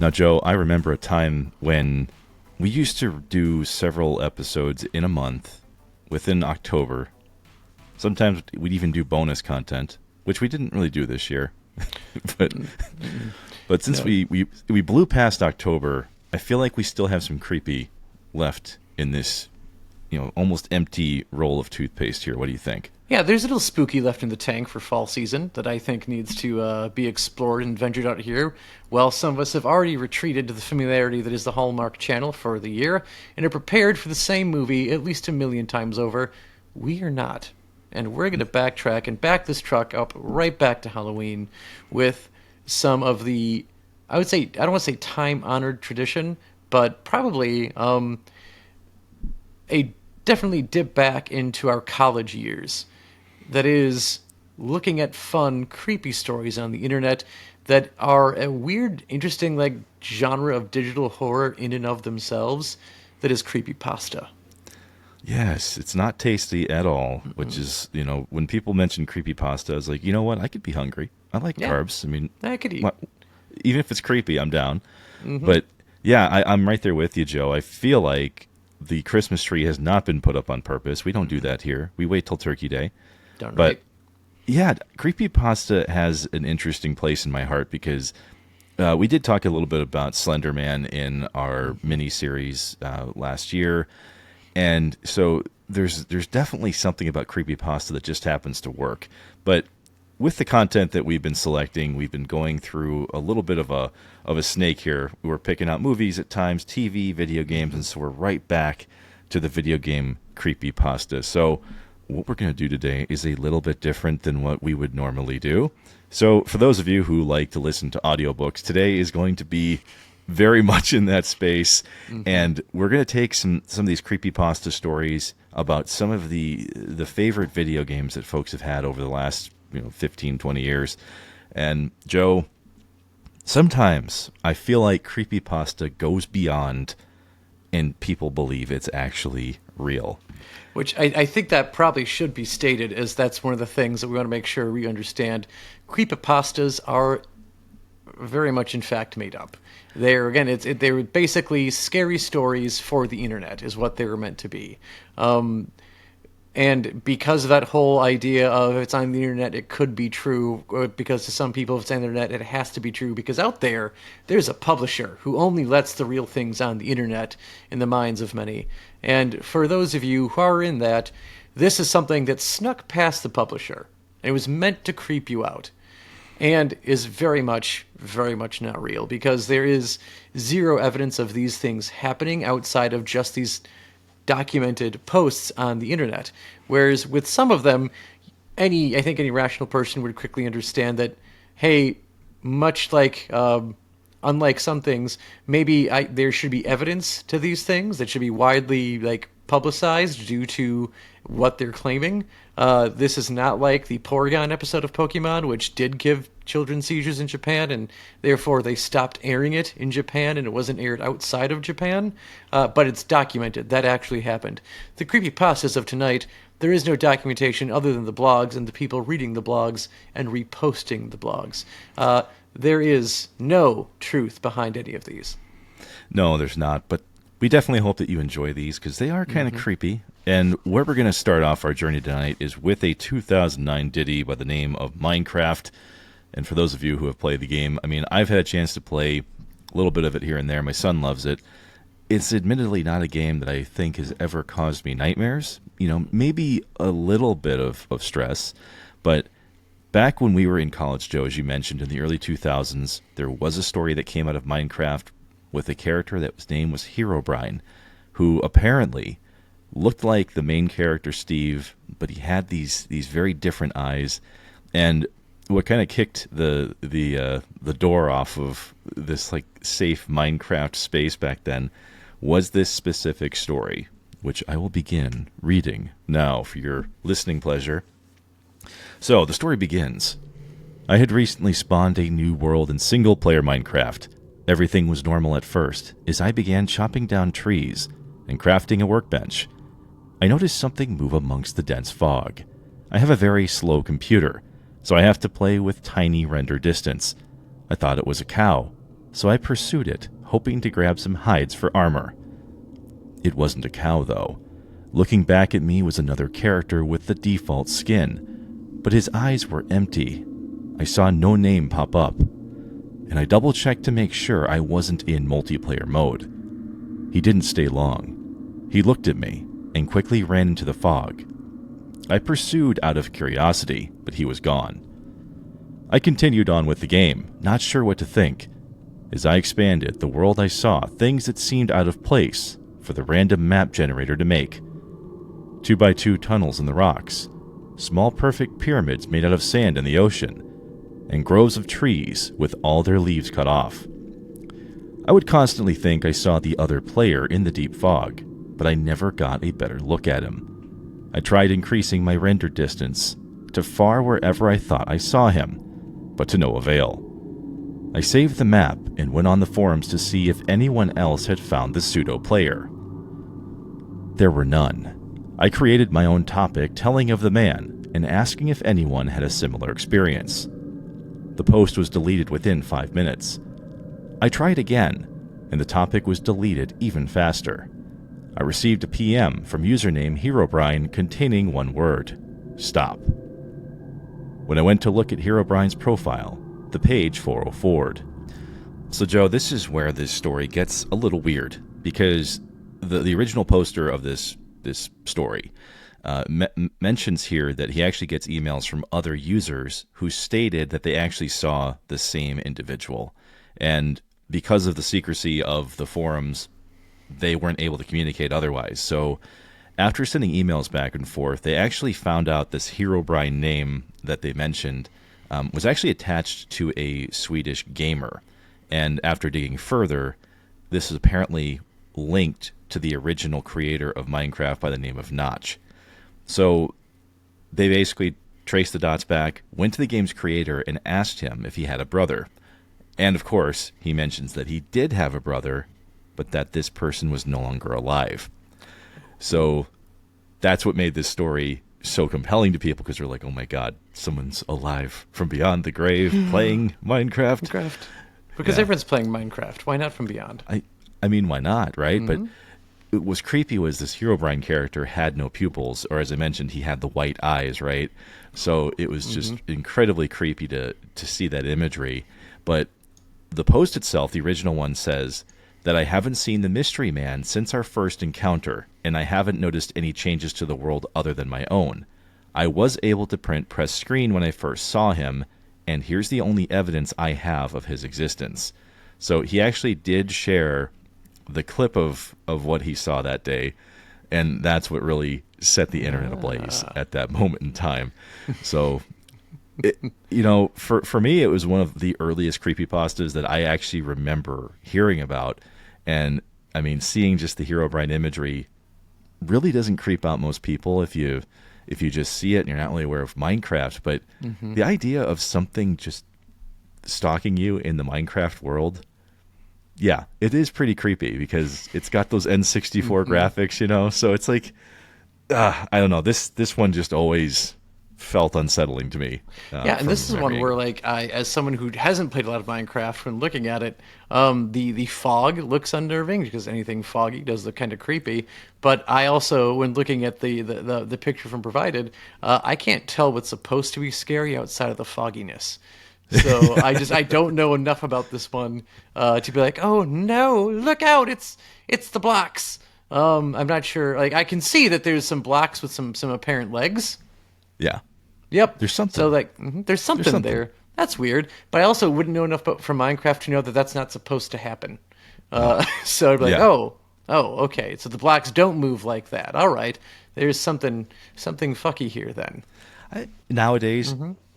Now, Joe, I remember a time when we used to do several episodes in a month within October. Sometimes we'd even do bonus content, which we didn't really do this year. but since we blew past October, I feel like we still have some creepy left in this, almost empty roll of toothpaste here. What do you think? Yeah, there's a little spooky left in the tank for fall season that I think needs to be explored and ventured out here. Well, some of us have already retreated to the familiarity that is the Hallmark Channel for the year and are prepared for the same movie at least 1,000,000 times over. We are not. And we're going to backtrack and back this truck up right back to Halloween with some of the, I would say, I don't want to say time-honored tradition, but probably a definitely dip back into our college years. That is, looking at fun, creepy stories on the internet that are a weird, interesting, genre of digital horror in and of themselves. That is creepypasta. Yes, it's not tasty at all, which is, when people mention creepypasta, I was like, you know what? I could be hungry. I like carbs. I mean, I could eat. Even if it's creepy, I'm down. But yeah, I'm right there with you, Joe. I feel like the Christmas tree has not been put up on purpose. We don't do that here. We wait till Turkey Day. Darn but right. yeah, creepypasta has an interesting place in my heart because we did talk a little bit about Slender Man in our mini-series last year. And so there's definitely something about creepypasta that just happens to work. But with the content that we've been selecting, we've been going through a little bit of a snake here. We were picking out movies at times, TV, video games, and so we're right back to the video game creepypasta. So what we're going to do today is a little bit different than what we would normally do. So for those of you who like to listen to audiobooks, today is going to be very much in that space. And we're going to take some of these creepypasta stories about some of the favorite video games that folks have had over the last 15, 20 years. And Joe, sometimes I feel like creepypasta goes beyond and people believe it's actually real. Which I think that probably should be stated, as that's one of the things that we want to make sure we understand. Creepypastas are very much, in fact, made up. They're basically scary stories for the internet, is what they were meant to be. And because of that whole idea of if it's on the internet, it could be true, or because to some people, if it's on the internet, it has to be true, because out there's a publisher who only lets the real things on the internet in the minds of many. And for those of you who are in that, this is something that snuck past the publisher, and it was meant to creep you out, and is very much not real, because there is zero evidence of these things happening outside of just these documented posts on the internet. Whereas with some of them, I think any rational person would quickly understand that, hey, much like, unlike some things, maybe there should be evidence to these things that should be widely publicized due to what they're claiming. This is not like the Porygon episode of Pokemon, which did give children seizures in Japan, and therefore they stopped airing it in Japan, and it wasn't aired outside of Japan. But it's documented. That actually happened. The creepypastas of tonight, there is no documentation other than the blogs and the people reading the blogs and reposting the blogs. There is no truth behind any of these. No, there's not, but we definitely hope that you enjoy these because they are kind of creepy. And where we're going to start off our journey tonight is with a 2009 ditty by the name of Minecraft. And for those of you who have played the game, I mean, I've had a chance to play a little bit of it here and there. My son loves it. It's admittedly not a game that I think has ever caused me nightmares. Maybe a little bit of stress. But back when we were in college, Joe, as you mentioned, in the early 2000s, there was a story that came out of Minecraft with a character that name was Herobrine, who apparently looked like the main character Steve, but he had these very different eyes. And what kind of kicked the door off of this safe Minecraft space back then was this specific story, which I will begin reading now for your listening pleasure. So the story begins. I had recently spawned a new world in single-player Minecraft. Everything was normal at first, as I began chopping down trees and crafting a workbench. I noticed something move amongst the dense fog. I have a very slow computer, so I have to play with tiny render distance. I thought it was a cow, so I pursued it, hoping to grab some hides for armor. It wasn't a cow, though. Looking back at me was another character with the default skin, but his eyes were empty. I saw no name pop up, and I double-checked to make sure I wasn't in multiplayer mode. He didn't stay long. He looked at me and quickly ran into the fog. I pursued out of curiosity, but he was gone. I continued on with the game, not sure what to think. As I expanded, the world I saw things that seemed out of place for the random map generator to make. 2x2 tunnels in the rocks, small perfect pyramids made out of sand in the ocean, and groves of trees with all their leaves cut off. I would constantly think I saw the other player in the deep fog, but I never got a better look at him. I tried increasing my render distance to far wherever I thought I saw him, but to no avail. I saved the map and went on the forums to see if anyone else had found the pseudo-player. There were none. I created my own topic telling of the man and asking if anyone had a similar experience. The post was deleted within 5 minutes. I tried again, and the topic was deleted even faster. I received a PM from username Herobrine containing one word: stop. When I went to look at Herobrine's profile, the page 404'd. So Joe, this is where this story gets a little weird, because the original poster of this story mentions here that he actually gets emails from other users who stated that they actually saw the same individual. And because of the secrecy of the forums, they weren't able to communicate otherwise. So after sending emails back and forth, they actually found out this Herobrine name that they mentioned was actually attached to a Swedish gamer. And after digging further, this is apparently linked to the original creator of Minecraft by the name of Notch. So they basically traced the dots back, went to the game's creator, and asked him if he had a brother. And of course, he mentions that he did have a brother, but that this person was no longer alive. So that's what made this story so compelling to people, because they're like, oh my god, someone's alive from beyond the grave playing Minecraft. Because everyone's playing Minecraft. Why not from beyond? I mean, why not, right? But what was creepy was this Herobrine character had no pupils, or as I mentioned, he had the white eyes, right? So it was just incredibly creepy to see that imagery. But the post itself, the original one, says that I haven't seen the mystery man since our first encounter, and I haven't noticed any changes to the world other than my own. I was able to press screen when I first saw him, and here's the only evidence I have of his existence. So he actually did share the clip of what he saw that day, and that's what really set the internet ablaze at that moment in time. So, for me, it was one of the earliest creepypastas that I actually remember hearing about. And, I mean, seeing just the Herobrine imagery really doesn't creep out most people if you just see it and you're not really aware of Minecraft. But the idea of something just stalking you in the Minecraft world, yeah, it is pretty creepy, because it's got those N64 graphics, so it's like, I don't know, this one just always felt unsettling to me. And this is one where, like, I, as someone who hasn't played a lot of Minecraft, when looking at it, the fog looks unnerving, because anything foggy does look kind of creepy. But I also, when looking at the picture from Provided, I can't tell what's supposed to be scary outside of the fogginess. So I don't know enough about this one to be like, oh no, look out, it's the blocks. I'm not sure. Like, I can see that there's some blocks with some apparent legs. Yeah. Yep. There's something. So, like, there's something there. That's weird. But I also wouldn't know enough from Minecraft to know that that's not supposed to happen. So I'd be like, oh, okay. So the blocks don't move like that. All right. There's something fucky here then. Nowadays,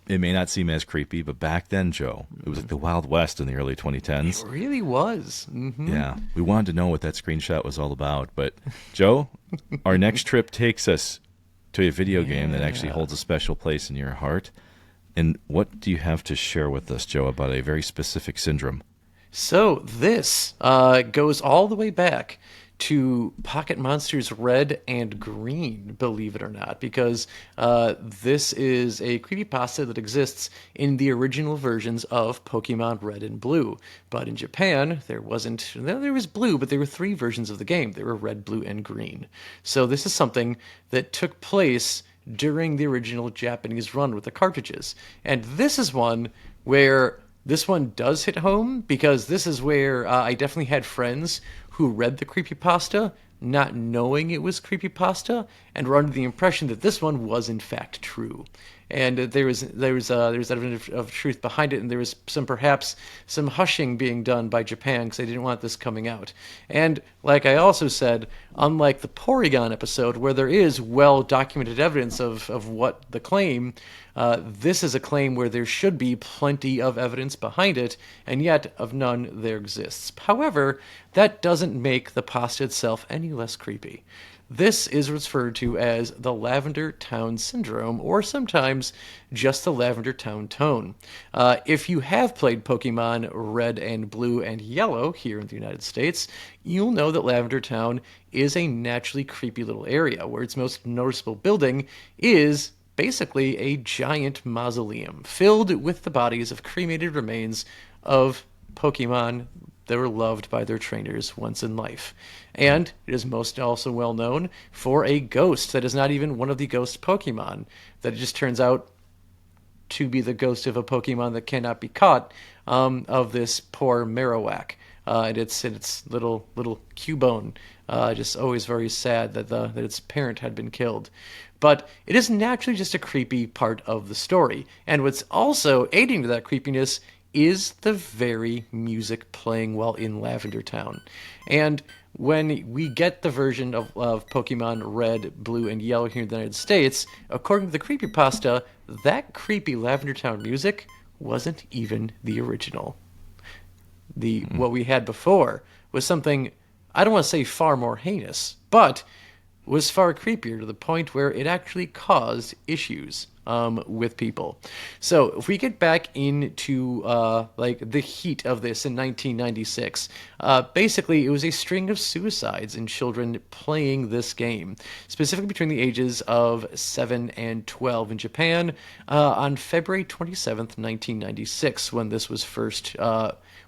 it may not seem as creepy, but back then, Joe, it was like the Wild West in the early 2010s. It really was. Yeah. We wanted to know what that screenshot was all about. But, Joe, our next trip takes us to a video game that actually holds a special place in your heart. And what do you have to share with us, Joe, about a very specific syndrome? So this goes all the way back to Pocket Monsters Red and Green, believe it or not, because this is a creepypasta that exists in the original versions of Pokemon Red and Blue. But in Japan, there was blue, but there were three versions of the game. There were red, blue, and green. So this is something that took place during the original Japanese run with the cartridges. And this is one where this one does hit home, because this is where I definitely had friends who read the creepypasta not knowing it was creepypasta and were under the impression that this one was in fact true. And there was evidence of truth behind it, and there was perhaps some hushing being done by Japan because they didn't want this coming out. And like I also said, unlike the Porygon episode, where there is well documented evidence of what the claim, this is a claim where there should be plenty of evidence behind it, and yet of none there exists. However, that doesn't make the pasta itself any less creepy. This is referred to as the Lavender Town Syndrome, or sometimes just the Lavender Town tone. If you have played Pokemon Red and Blue and Yellow here in the United States, you'll know that Lavender Town is a naturally creepy little area, where its most noticeable building is basically a giant mausoleum filled with the bodies of cremated remains of Pokemon that were loved by their trainers once in life. And it is most also well known for a ghost that is not even one of the ghost Pokemon, that it just turns out to be the ghost of a Pokemon that cannot be caught, of this poor Marowak. And its little Cubone, just always very sad that its parent had been killed. But it is naturally just a creepy part of the story. And what's also aiding to that creepiness is the very music playing while in Lavender Town. And when we get the version of Pokemon Red, Blue, and Yellow here in the United States, according to the creepypasta, that creepy Lavender Town music wasn't even the original. What we had before was something, I don't want to say far more heinous, but was far creepier, to the point where it actually caused issues with people. So if we get back into like the heat of this in 1996, basically it was a string of suicides in children playing this game, specifically between the ages of 7 and 12 in Japan, on February 27th, 1996, when this was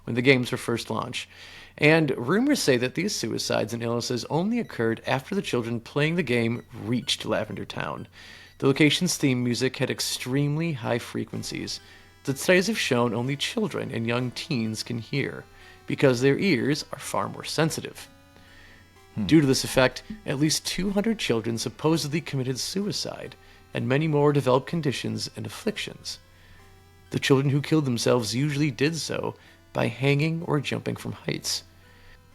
when the games were first launched. And rumors say that these suicides and illnesses only occurred after the children playing the game reached Lavender Town. The location's theme music had extremely high frequencies that studies have shown only children and young teens can hear, because their ears are far more sensitive. Due to this effect, at least 200 children supposedly committed suicide, and many more developed conditions and afflictions. The children who killed themselves usually did so by hanging or jumping from heights.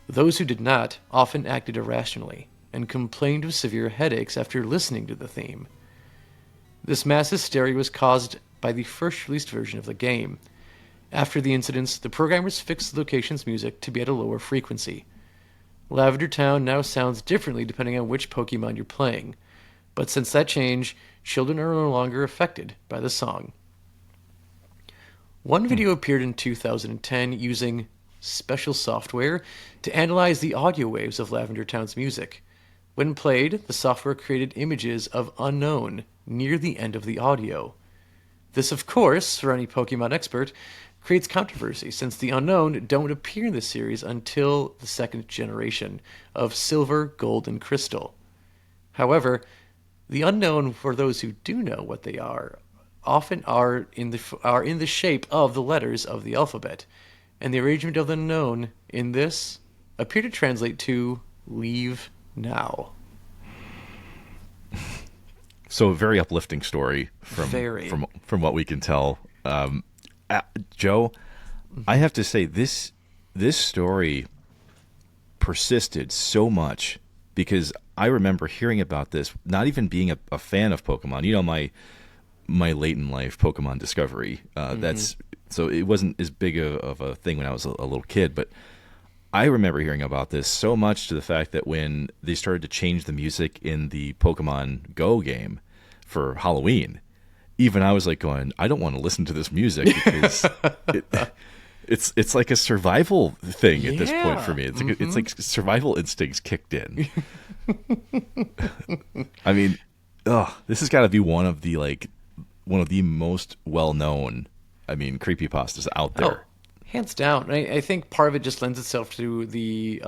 Those who did not often acted irrationally and complained of severe headaches after listening to the theme. This mass hysteria was caused by the first released version of the game. After the incidents, the programmers fixed the location's music to be at a lower frequency. Lavender Town now sounds differently depending on which Pokemon you're playing, but since that change, children are no longer affected by the song. One video appeared in 2010 using special software to analyze the audio waves of Lavender Town's music. When played, the software created images of unknown near the end of the audio. This, of course, for any Pokemon expert, creates controversy, since the unknown don't appear in the series until the second generation of Silver, Gold, and Crystal. However, the unknown, for those who do know what they are, often are in the shape of the letters of the alphabet, and the arrangement of the unknown in this appear to translate to "leave now." So a very uplifting story from what we can tell. Joe, I have to say this story persisted so much, because I remember hearing about this, not even being a fan of Pokemon. You know, my late in life Pokemon discovery. So it wasn't as big of a thing when I was a little kid, but I remember hearing about this so much, to the fact that when they started to change the music in the Pokemon Go game for Halloween, even I was like going, I don't want to listen to this music, because It's like a survival thing at this point for Yeah. me. It's like survival instincts kicked in. I mean, this has got to be one of the most well known, I mean, creepypastas out Oh, there. hands down. I think part of it just lends itself to the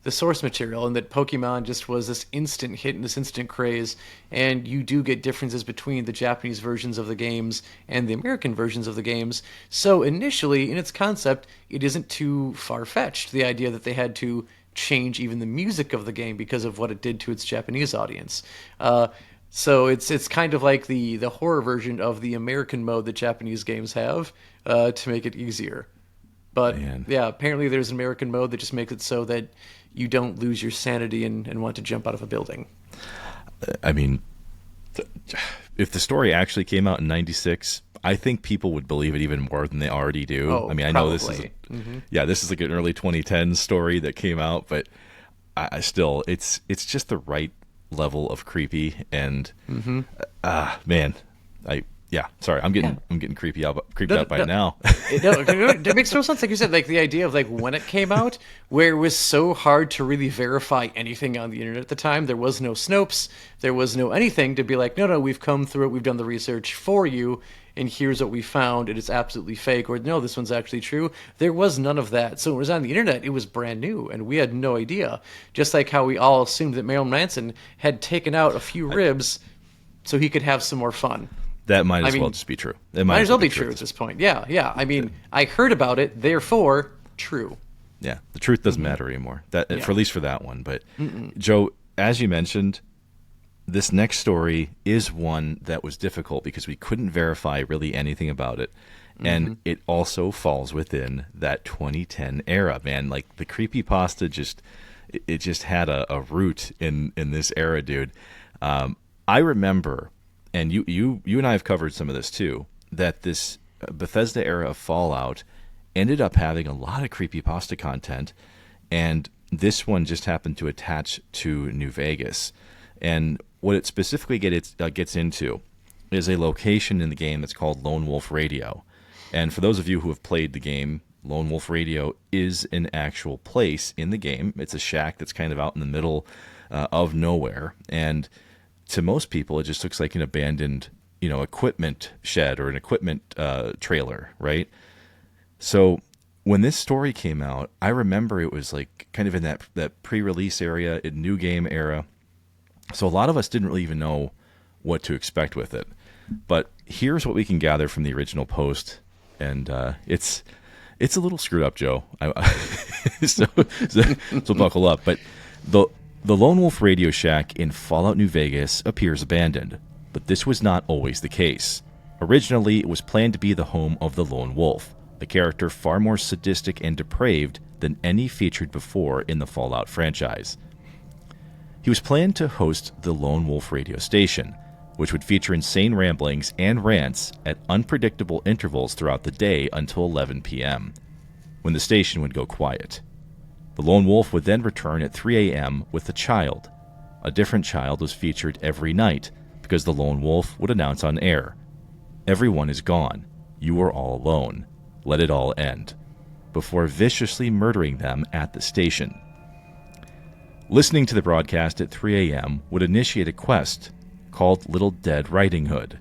source material, and that Pokemon just was this instant hit and this instant craze. And you do get differences between the Japanese versions of the games and the American versions of the games. So initially, in its concept, it isn't too far fetched. The idea that they had to change even the music of the game because of what it did to its Japanese audience. So it's kind of like the horror version of the American mode that Japanese games have to make it easier. But Man. yeah, apparently there's an American mode that just makes it so that you don't lose your sanity and want to jump out of a building. I mean, if the story actually came out in '96, I think people would believe it even more than they already do. Oh, I mean, I know this is, probably. this is like an early 2010s story that came out, but I still, it's just the right level of creepy. And man, sorry, I'm getting creeped out by it now. It makes no sense. Like you said, like the idea of like when it came out, where it was so hard to really verify anything on the internet at the time. There was no Snopes, there was no anything to be like, no, we've come through it, we've done the research for you, and here's what we found. It is absolutely fake, or no, this one's actually true. There was none of that. So when it was on the internet, it was brand new, and we had no idea. Just like how we all assumed that Marilyn Manson had taken out a few ribs so he could have some more fun. That might as I well mean, just be true. It Might as well be true at this point. Yeah. I mean, I heard about it, therefore, true. Yeah, the truth doesn't matter anymore. That Yeah. for at least for that one. But Joe, as you mentioned, this next story is one that was difficult because we couldn't verify really anything about it. And it also falls within that 2010 era, man. Like the creepypasta it just had a root in this era, dude. I remember, and you and I have covered some of this too, that this Bethesda era of Fallout ended up having a lot of creepypasta content, and this one just happened to attach to NewVegas. And what it specifically gets into is a location in the game that's called Lone Wolf Radio. And for those of you who have played the game, Lone Wolf Radio is an actual place in the game. It's a shack that's kind of out in the middle of nowhere. And to most people, it just looks like an abandoned, equipment shed or an equipment trailer, right? So when this story came out, I remember it was like kind of in that pre-release area, in new game era. So a lot of us didn't really even know what to expect with it. But here's what we can gather from the original post, and it's a little screwed up, Joe. So buckle up. But the Lone Wolf Radio Shack in Fallout New Vegas appears abandoned, but this was not always the case. Originally, it was planned to be the home of the Lone Wolf, a character far more sadistic and depraved than any featured before in the Fallout franchise. He was planned to host the Lone Wolf radio station, which would feature insane ramblings and rants at unpredictable intervals throughout the day until 11 p.m., when the station would go quiet. The Lone Wolf would then return at 3 a.m. with a child. A different child was featured every night because the Lone Wolf would announce on air, "Everyone is gone. You are all alone. Let it all end," before viciously murdering them at the station. Listening to the broadcast at 3 a.m. would initiate a quest called Little Dead Riding Hood.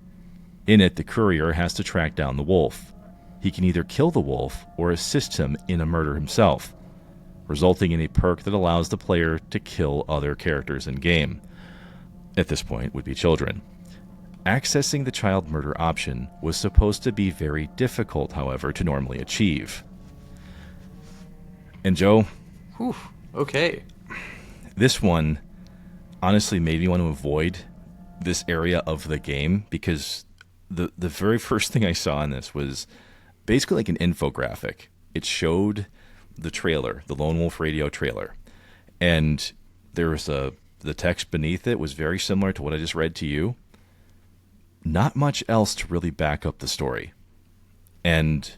In it, the courier has to track down the wolf. He can either kill the wolf or assist him in a murder himself, resulting in a perk that allows the player to kill other characters in-game. At this point would be children. Accessing the child murder option was supposed to be very difficult, however, to normally achieve. And Joe, Whew. Okay. this one honestly made me want to avoid this area of the game because the very first thing I saw in this was basically like an infographic. It showed the trailer, the Lone Wolf Radio trailer, and there was the text beneath it was very similar to what I just read to you. Not much else to really back up the story. And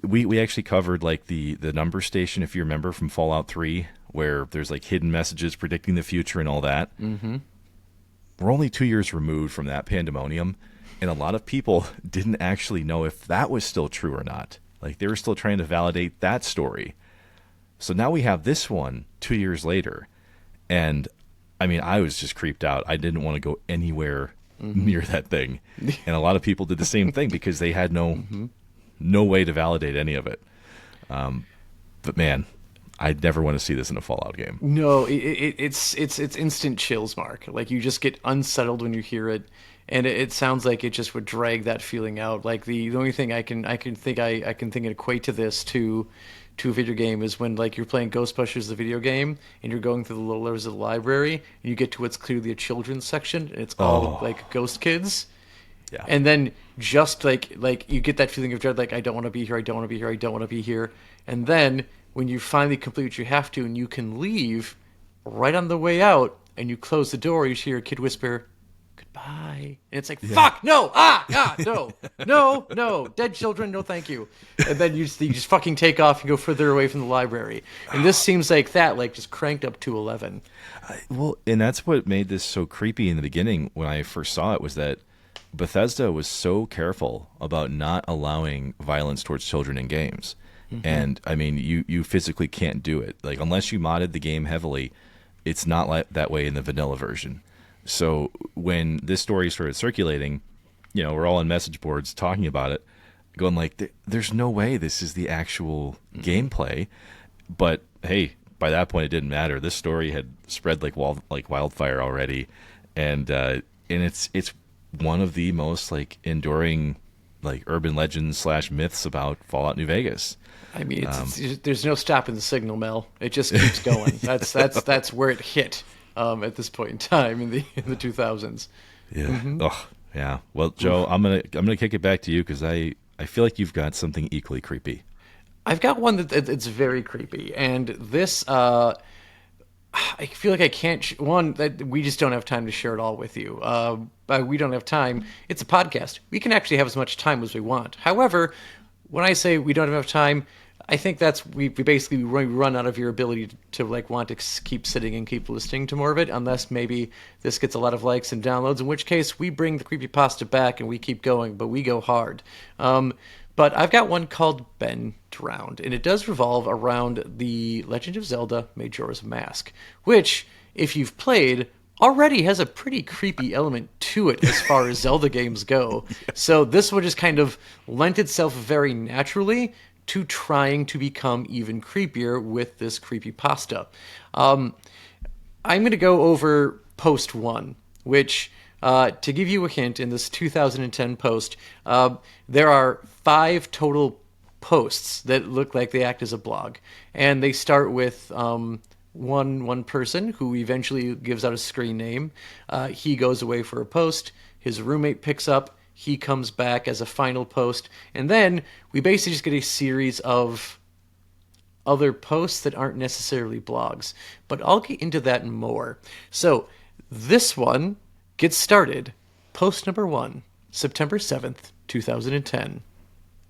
we actually covered like the number station, if you remember, from Fallout 3, where there's like hidden messages predicting the future and all that. Mm-hmm. We're only 2 years removed from that pandemonium, and a lot of people didn't actually know if that was still true or not. Like they were still trying to validate that story. So now we have this one 2 years later. And I mean, I was just creeped out. I didn't want to go anywhere near that thing. And a lot of people did the same thing because they had no way to validate any of it. But man, I'd never want to see this in a Fallout game. No, it's instant chills, Mark. Like you just get unsettled when you hear it, and it sounds like it just would drag that feeling out. Like the only thing I can think and equate to this to a video game is when like you're playing Ghostbusters the video game and you're going through the lower levels of the library and you get to what's clearly a children's section and it's all like ghost kids. Yeah. And then just like you get that feeling of dread, like I don't want to be here, I don't want to be here, I don't want to be here. And then when you finally complete what you have to and you can leave, right on the way out and you close the door, you hear a kid whisper, "Goodbye." And it's like, fuck, no, no, dead children, no thank you. And then you just fucking take off and go further away from the library. And this seems like that, like just cranked up to 11. Well, and that's what made this so creepy in the beginning when I first saw it was that Bethesda was so careful about not allowing violence towards children in games. And I mean, you physically can't do it. Like unless you modded the game heavily, it's not like that way in the vanilla version. So when this story started circulating, you know, we're all on message boards talking about it, going like, there's no way this is the actual gameplay. But hey, by that point, it didn't matter. This story had spread like wildfire already, and it's one of the most like enduring like urban legends / myths about Fallout New Vegas. I mean, there's no stopping the signal, Mel. It just keeps going. That's where it hit at this point in time in the 2000s. Yeah. Oh, yeah. Well, Joe, I'm gonna kick it back to you because I feel like you've got something equally creepy. I've got one it's very creepy, and this I feel like I can't. One that we just don't have time to share it all with you. We don't have time. It's a podcast. We can actually have as much time as we want. However, when I say we don't have enough time, I think that's we basically run out of your ability to like want to keep sitting and keep listening to more of it, unless maybe this gets a lot of likes and downloads, in which case we bring the creepypasta back and we keep going, but we go hard. But I've got one called BenDrowned, and it does revolve around the Legend of Zelda Majora's Mask, which, if you've played, already has a pretty creepy element to it as far as Zelda games go. So this one just kind of lent itself very naturally to trying to become even creepier with this creepypasta. I'm going to go over post 1, which, to give you a hint, in this 2010 post, there are 5 total posts that look like they act as a blog. And they start with one person who eventually gives out a screen name. He goes away for a post. His roommate picks up. He comes back as a final post. And then we basically just get a series of other posts that aren't necessarily blogs. But I'll get into that more. So this one gets started. Post number 1, September 7th, 2010.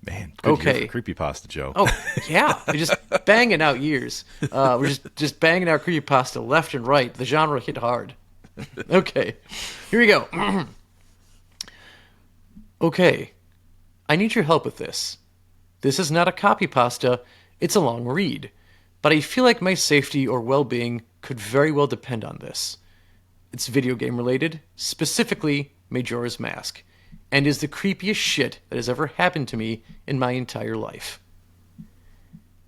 Man, good year for creepypasta, Joe. Oh, yeah. We're just banging out years. We're just banging out creepypasta left and right. The genre hit hard. Okay, here we go. Okay, I need your help with this. This is not a copypasta, it's a long read. But I feel like my safety or well-being could very well depend on this. It's video game related, specifically Majora's Mask, and is the creepiest shit that has ever happened to me in my entire life.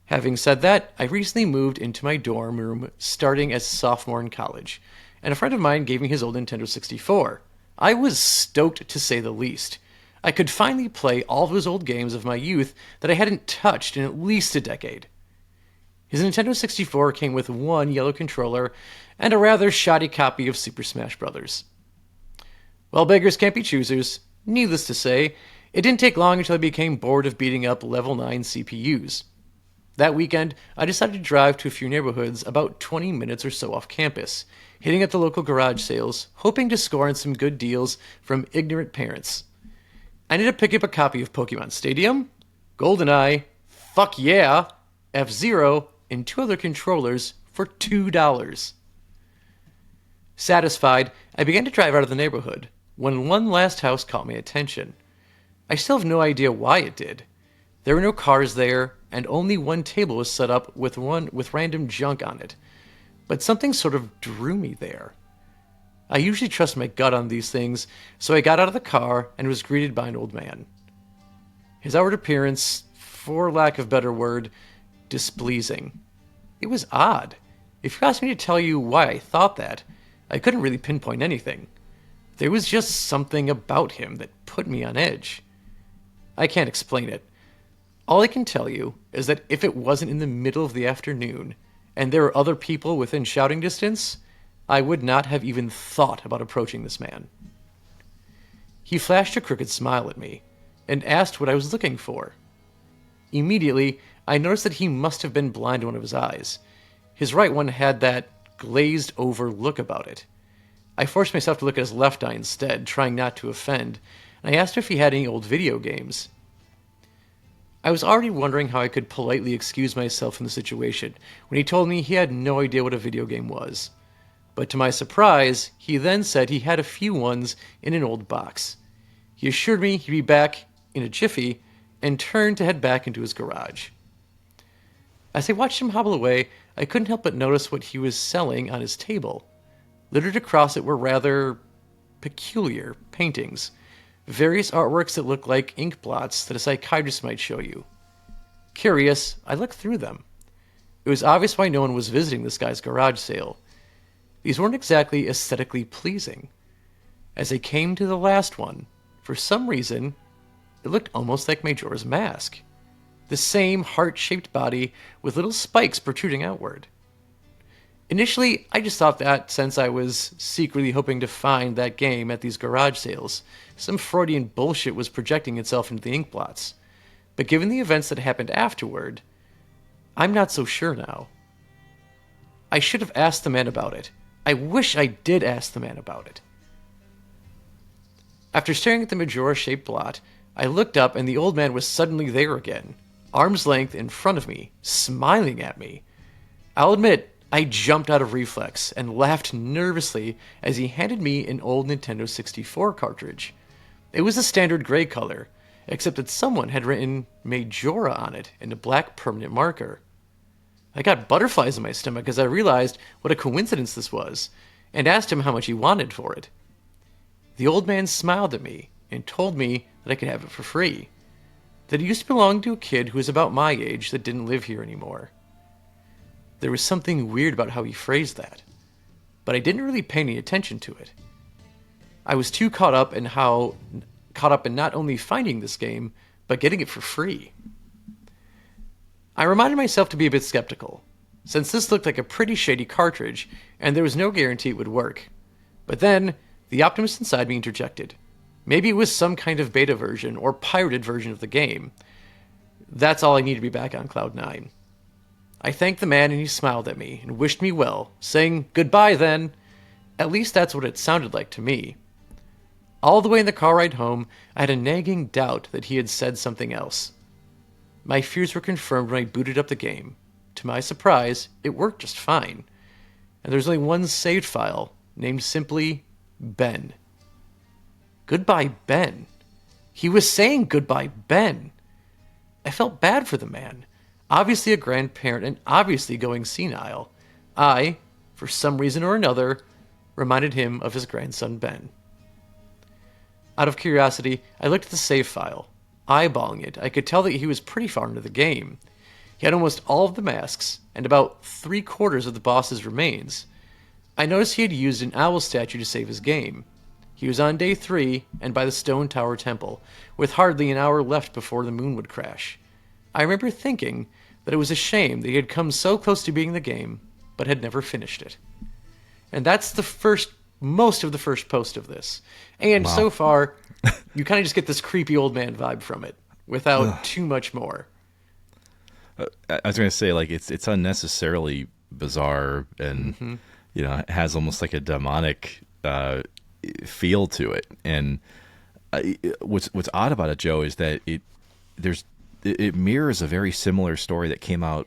Having said that, I recently moved into my dorm room starting as a sophomore in college, and a friend of mine gave me his old Nintendo 64. I was stoked to say the least. I could finally play all of his old games of my youth that I hadn't touched in at least a decade. His Nintendo 64 came with one yellow controller and a rather shoddy copy of Super Smash Bros. Well, beggars can't be choosers. Needless to say, it didn't take long until I became bored of beating up level 9 CPUs. That weekend, I decided to drive to a few neighborhoods about 20 minutes or so off campus, hitting at the local garage sales, hoping to score on some good deals from ignorant parents. I ended up picking up a copy of Pokemon Stadium, GoldenEye, Fuck Yeah, F-Zero, and 2 other controllers for $2. Satisfied, I began to drive out of the neighborhood, when one last house caught my attention. I still have no idea why it did. There were no cars there, and only one table was set up with random junk on it. But something sort of drew me there. I usually trust my gut on these things, so I got out of the car and was greeted by an old man. His outward appearance, for lack of a better word, displeasing. It was odd. If you asked me to tell you why I thought that, I couldn't really pinpoint anything. There was just something about him that put me on edge. I can't explain it. All I can tell you is that if it wasn't in the middle of the afternoon, and there were other people within shouting distance, I would not have even thought about approaching this man. He flashed a crooked smile at me, and asked what I was looking for. Immediately, I noticed that he must have been blind to one of his eyes. His right one had that glazed-over look about it. I forced myself to look at his left eye instead, trying not to offend, and I asked if he had any old video games. I was already wondering how I could politely excuse myself from the situation when he told me he had no idea what a video game was. But to my surprise, he then said he had a few ones in an old box. He assured me he'd be back in a jiffy and turned to head back into his garage. As I watched him hobble away, I couldn't help but notice what he was selling on his table. Littered across it were rather peculiar paintings, various artworks that looked like ink blots that a psychiatrist might show you. Curious, I looked through them. It was obvious why no one was visiting this guy's garage sale. These weren't exactly aesthetically pleasing. As I came to the last one, for some reason, it looked almost like Majora's Mask. The same heart-shaped body with little spikes protruding outward. Initially, I just thought that since I was secretly hoping to find that game at these garage sales, some Freudian bullshit was projecting itself into the ink blots. But given the events that happened afterward, I'm not so sure now. I should have asked the man about it. I wish I did ask the man about it. After staring at the Majora-shaped blot, I looked up and the old man was suddenly there again, arm's length in front of me, smiling at me. I'll admit, I jumped out of reflex and laughed nervously as he handed me an old Nintendo 64 cartridge. It was a standard gray color, except that someone had written Majora on it in a black permanent marker. I got butterflies in my stomach as I realized what a coincidence this was, and asked him how much he wanted for it. The old man smiled at me and told me that I could have it for free, that it used to belong to a kid who was about my age that didn't live here anymore. There was something weird about how he phrased that, but I didn't really pay any attention to it. I was too caught up in not only finding this game, but getting it for free. I reminded myself to be a bit skeptical, since this looked like a pretty shady cartridge, and there was no guarantee it would work. But then, the optimist inside me interjected. Maybe it was some kind of beta version or pirated version of the game. That's all I need to be back on Cloud 9. I thanked the man and he smiled at me and wished me well, saying, "Goodbye then." At least that's what it sounded like to me. All the way in the car ride home, I had a nagging doubt that he had said something else. My fears were confirmed when I booted up the game. To my surprise, it worked just fine. And there's only one saved file, named simply Ben. Goodbye, Ben. He was saying goodbye, Ben. I felt bad for the man. Obviously a grandparent and obviously going senile. I, for some reason or another, reminded him of his grandson Ben. Out of curiosity, I looked at the save file. Eyeballing it, I could tell that he was pretty far into the game. He had almost all of the masks, and about 3/4 of the boss's remains. I noticed he had used an owl statue to save his game. He was on day 3, and by the Stone Tower Temple, with hardly an hour left before the moon would crash. I remember thinking that it was a shame that he had come so close to beating the game, but had never finished it. And that's most of the first post of this. And Wow. so far, you kind of just get this creepy old man vibe from it, without too much more. I was going to say, like, it's unnecessarily bizarre and, it has almost like a demonic feel to it. And what's odd about it, Joe, is that it mirrors a very similar story that came out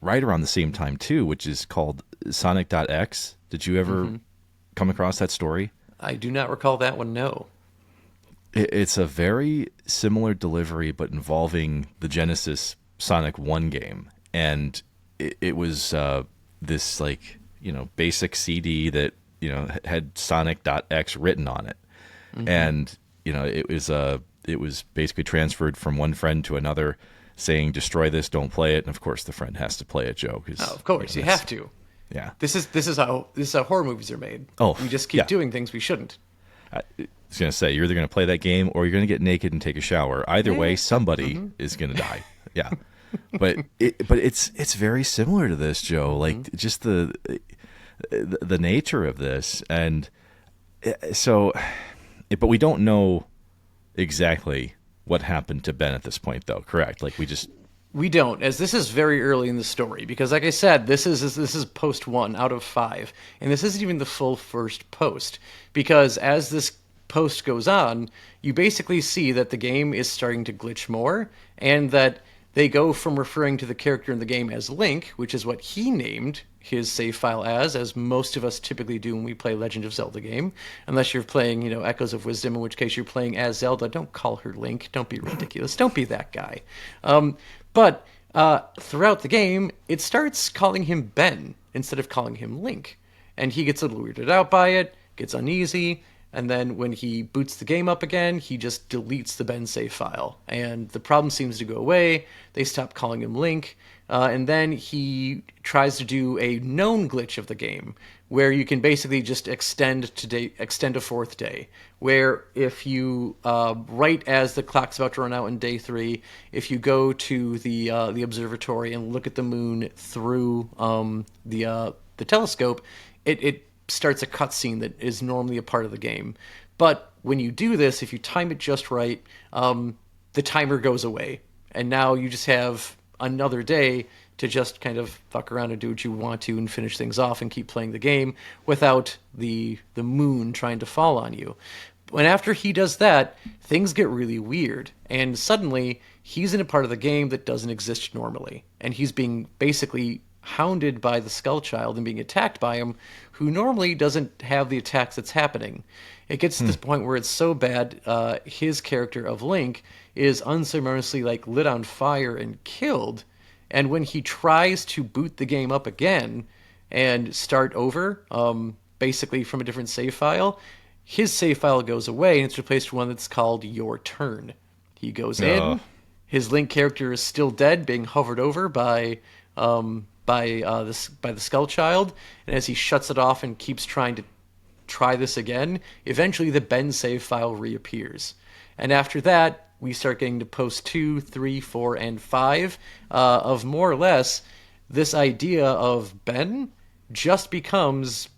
right around the same time too, which is called Sonic.Exe. Did you ever come across that story? I do not recall that one, no. It's a very similar delivery, but involving the Genesis Sonic 1 game. And it was this, like, basic CD that, had Sonic.Exe written on it. And, it was basically transferred from one friend to another saying, destroy this, don't play it. And of course the friend has to play it, Joe. Oh, of course, you have to. Yeah. This is how horror movies are made. Oh, we just keep doing things we shouldn't. I was going to say, you're either going to play that game or you're going to get naked and take a shower. Either way, somebody is going to die. Yeah. But it's very similar to this, Joe. Like, just the nature of this. And so, but we don't know exactly what happened to Ben at this point, though, correct? Like, we don't, as this is very early in the story, because like I said, this is post 1 out of 5, and this isn't even the full first post, because as this post goes on, you basically see that the game is starting to glitch more, and that they go from referring to the character in the game as Link, which is what he named his save file as most of us typically do when we play Legend of Zelda game, unless you're playing, Echoes of Wisdom, in which case you're playing as Zelda. Don't call her Link. Don't be ridiculous. Don't be that guy. But throughout the game, it starts calling him Ben instead of calling him Link. And he gets a little weirded out by it, gets uneasy, and then when he boots the game up again, he just deletes the Ben save file. And the problem seems to go away. They stop calling him Link. And then he tries to do a known glitch of the game, where you can basically just extend a fourth day. Where if you, right as the clock's about to run out in day 3, if you go to the observatory and look at the moon through the telescope, it starts a cutscene that is normally a part of the game. But when you do this, if you time it just right, the timer goes away. And now you just have another day to just kind of fuck around and do what you want to and finish things off and keep playing the game without the moon trying to fall on you. And after he does that, things get really weird. And suddenly, he's in a part of the game that doesn't exist normally. And he's being basically hounded by the Skull Child and being attacked by him, who normally doesn't have the attacks that's happening. It gets to this point where it's so bad, his character of Link is unceremoniously lit on fire and killed. And when he tries to boot the game up again and start over, basically from a different save file, his save file goes away and it's replaced with one that's called Your Turn. He goes in, his Link character is still dead, being hovered over by the Skull Child, and as he shuts it off and keeps trying to try this again, eventually the Ben save file reappears. And after that, we start getting to post 2, 3, 4, and 5 of more or less this idea of Ben just becomes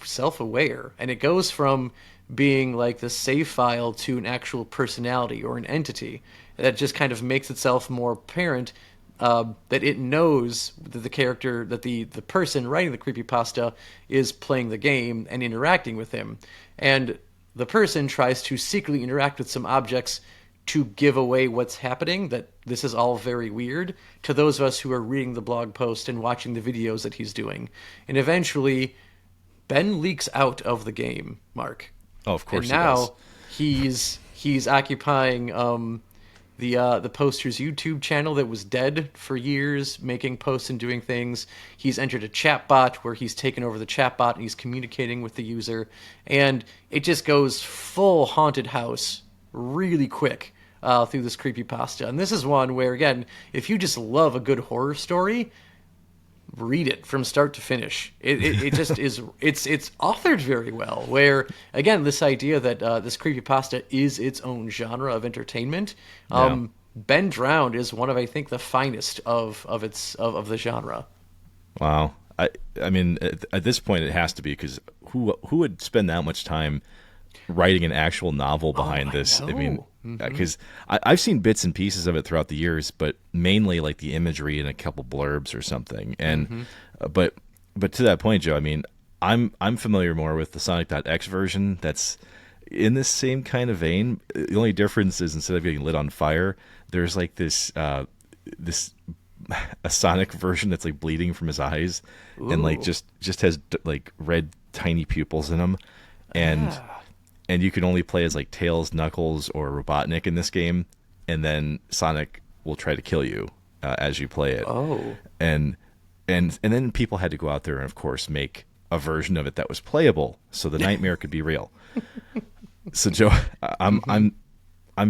self-aware, and it goes from being like the save file to an actual personality or an entity that just kind of makes itself more apparent, that it knows that the person writing the creepypasta is playing the game and interacting with him. And the person tries to secretly interact with some objects to give away what's happening, that this is all very weird, to those of us who are reading the blog post and watching the videos that he's doing. And eventually, Ben leaks out of the game, Mark. Oh, of course and now he's occupying the poster's YouTube channel that was dead for years, making posts and doing things. He's entered a chat bot where he's taken over the chat bot and he's communicating with the user. And it just goes full haunted house really quick through this creepypasta. And this is one where, again, if you just love a good horror story, read it from start to finish. It just is. It's authored very well. Where, again, this idea that this creepypasta is its own genre of entertainment. BenDrowned is one of, I think, the finest of the genre. Wow. I mean, at this point, it has to be, because who would spend that much time writing an actual novel behind this? I mean, because I've seen bits and pieces of it throughout the years, but mainly like the imagery and a couple blurbs or something. And but to that point, Joe, I mean, I'm familiar more with the Sonic.Exe version. That's in this same kind of vein. The only difference is, instead of getting lit on fire, there's like this a Sonic version that's like bleeding from his eyes. Ooh. And like just has like red tiny pupils in them, and and you can only play as like Tails, Knuckles, or Robotnik in this game, and then Sonic will try to kill you as you play it. Oh. And then people had to go out there and, of course, make a version of it that was playable, so the nightmare could be real. So, Joe, I'm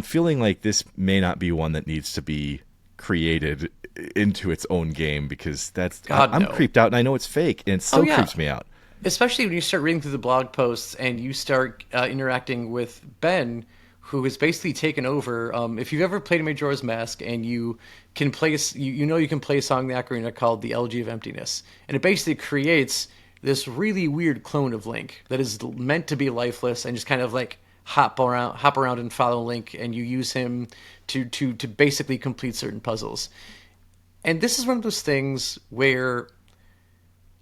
feeling like this may not be one that needs to be created into its own game, because I'm creeped out, and I know it's fake, and it still creeps me out. Especially when you start reading through the blog posts and you start interacting with Ben, who has basically taken over. If you've ever played Majora's Mask and you can play, you can play a song in the ocarina called "The Elegy of Emptiness," and it basically creates this really weird clone of Link that is meant to be lifeless and just kind of like hop around and follow Link, and you use him to basically complete certain puzzles. And this is one of those things where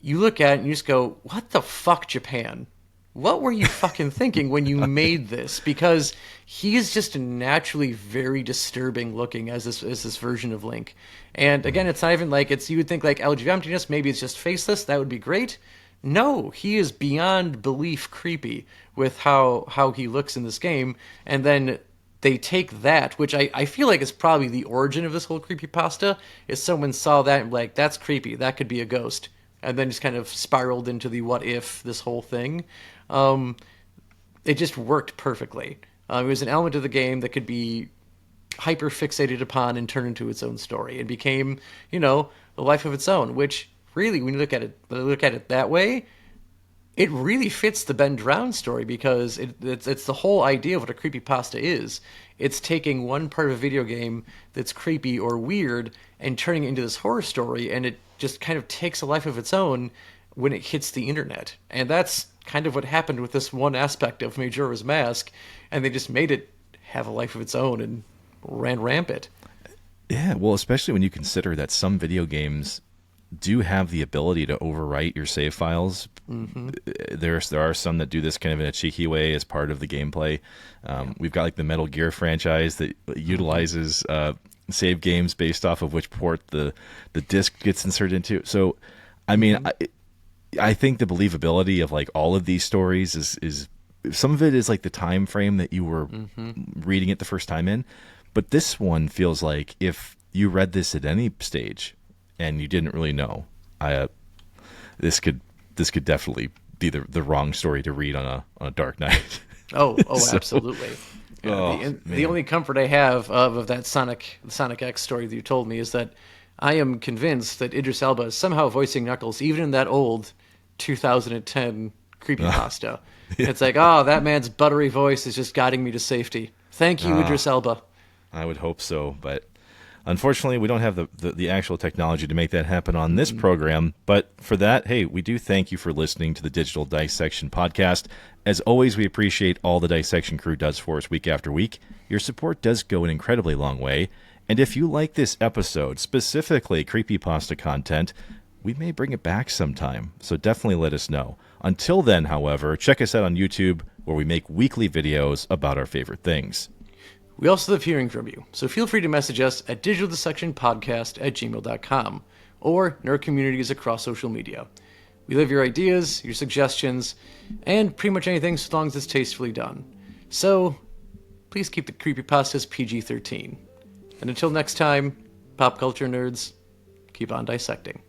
you look at it and you just go, "What the fuck, Japan? What were you fucking thinking when you made this?" Because he is just naturally very disturbing looking as this version of Link. And again, it's not even like you would think like Elegy of Emptiness, maybe it's just faceless, that would be great. No, he is beyond belief creepy with how he looks in this game. And then they take that, which I feel like is probably the origin of this whole creepypasta, is someone saw that and like, that's creepy, that could be a ghost. And then just kind of spiraled into the what if, this whole thing. It just worked perfectly. It was an element of the game that could be hyper fixated upon and turn into its own story. It became, a life of its own, which really, when you look at it that way, it really fits the BenDrowned story, because it's the whole idea of what a creepypasta is. It's taking one part of a video game that's creepy or weird and turning it into this horror story, and it just kind of takes a life of its own when it hits the internet. And that's kind of what happened with this one aspect of Majora's Mask, and they just made it have a life of its own and ran rampant. Yeah, well, especially when you consider that some video games do have the ability to overwrite your save files. Mm-hmm. There are some that do this kind of in a cheeky way as part of the gameplay. We've got like the Metal Gear franchise that utilizes save games based off of which port the disc gets inserted into. So, I mean, I think the believability of like all of these stories is some of it is like the time frame that you were reading it the first time in, but this one feels like if you read this at any stage and you didn't really know, this could definitely be the wrong story to read on a dark night. Oh, so, absolutely. The only comfort I have of that Sonic.Exe story that you told me is that I am convinced that Idris Elba is somehow voicing Knuckles, even in that old 2010 creepypasta. Yeah. It's like, that man's buttery voice is just guiding me to safety. Thank you, Idris Elba. I would hope so, but unfortunately, we don't have the actual technology to make that happen on this program. But for that, hey, we do thank you for listening to the Digital Dissection Podcast. As always, we appreciate all the Dissection crew does for us week after week. Your support does go an incredibly long way. And if you like this episode, specifically creepypasta content, we may bring it back sometime. So definitely let us know. Until then, however, check us out on YouTube, where we make weekly videos about our favorite things. We also love hearing from you, so feel free to message us at digitaldissectionpodcast@gmail.com or in our communities across social media. We love your ideas, your suggestions, and pretty much anything so long as it's tastefully done. So, please keep the creepypastas PG-13. And until next time, pop culture nerds, keep on dissecting.